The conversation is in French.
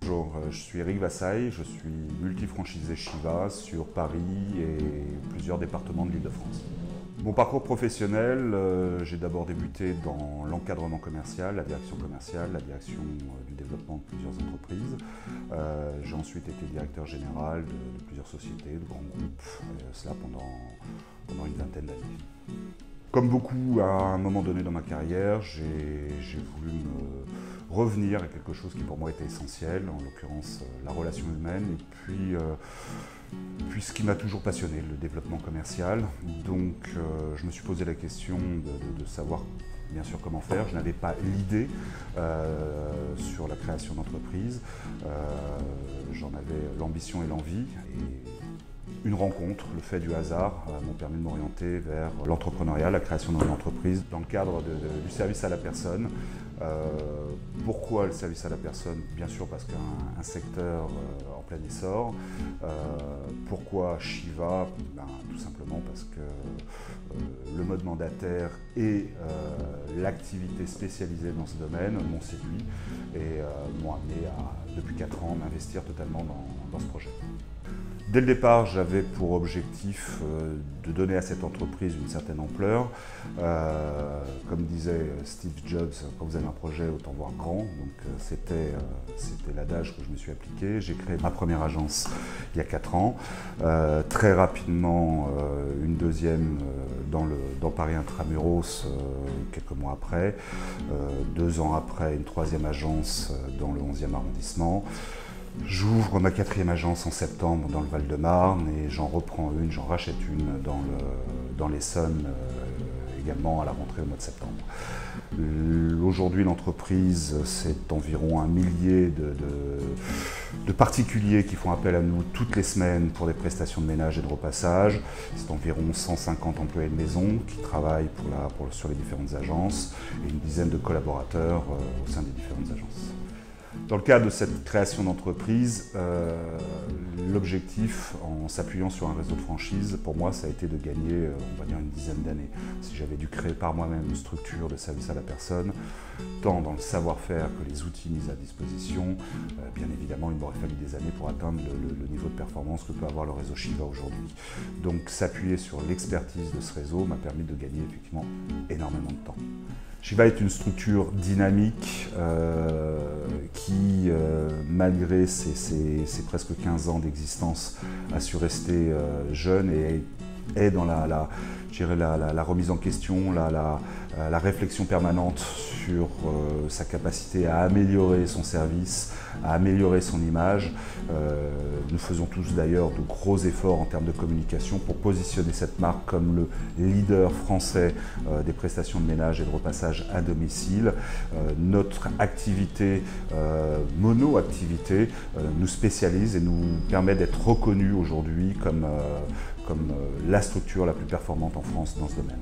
Bonjour, je suis Eric Vassaille, je suis multifranchisé Shiva sur Paris et plusieurs départements de l'Île-de-France. Mon parcours professionnel, j'ai d'abord débuté dans l'encadrement commercial, la direction du développement de plusieurs entreprises. J'ai ensuite été directeur général de plusieurs sociétés, de grands groupes, cela pendant une vingtaine d'années. Comme beaucoup, à un moment donné dans ma carrière, j'ai voulu me revenir à quelque chose qui pour moi était essentiel, en l'occurrence la relation humaine, et puis ce qui m'a toujours passionné, le développement commercial. Donc je me suis posé la question de savoir bien sûr comment faire. Je n'avais pas l'idée sur la création d'entreprise, j'en avais l'ambition et l'envie. Une rencontre, le fait du hasard, m'ont permis de m'orienter vers l'entrepreneuriat, la création d'une entreprise dans le cadre du service à la personne. Pourquoi le service à la personne? Bien sûr parce qu'un secteur en plein essor. Pourquoi Shiva? Tout simplement parce que le mode mandataire et l'activité spécialisée dans ce domaine m'ont séduit et m'ont amené à, depuis 4 ans, m'investir totalement dans ce projet. Dès le départ, j'avais pour objectif de donner à cette entreprise une certaine ampleur. Comme disait Steve Jobs, quand vous avez un projet, autant voir grand. Donc c'était l'adage que je me suis appliqué. J'ai créé ma première agence il y a 4 ans. Très rapidement, une deuxième dans Paris Intramuros quelques mois après. 2 ans après, une troisième agence dans le 11e arrondissement. J'ouvre ma 4e agence en septembre dans le Val-de-Marne et j'en reprends une, j'en rachète une dans l'Essonne également à la rentrée au mois de septembre. Aujourd'hui, l'entreprise, c'est environ 1 millier de particuliers qui font appel à nous toutes les semaines pour des prestations de ménage et de repassage. C'est environ 150 employés de maison qui travaillent sur les différentes agences et une dizaine de collaborateurs au sein des différentes agences. Dans le cadre de cette création d'entreprise, l'objectif, en s'appuyant sur un réseau de franchise, pour moi, ça a été de gagner, on va dire, une dizaine d'années. Si j'avais dû créer par moi-même une structure de service à la personne, tant dans le savoir-faire que les outils mis à disposition, bien évidemment, il m'aurait fallu des années pour atteindre le niveau de performance que peut avoir le réseau Shiva aujourd'hui. Donc, s'appuyer sur l'expertise de ce réseau m'a permis de gagner effectivement énormément de temps. Shiva est une structure dynamique qui, malgré ses presque 15 ans d'existence, a su rester jeune et est dans la remise en question, la réflexion permanente sur sa capacité à améliorer son service, à améliorer son image. Nous faisons tous d'ailleurs de gros efforts en termes de communication pour positionner cette marque comme le leader français des prestations de ménage et de repassage à domicile. Notre activité, mono-activité, nous spécialise et nous permet d'être reconnus aujourd'hui comme la structure la plus performante en France dans ce domaine.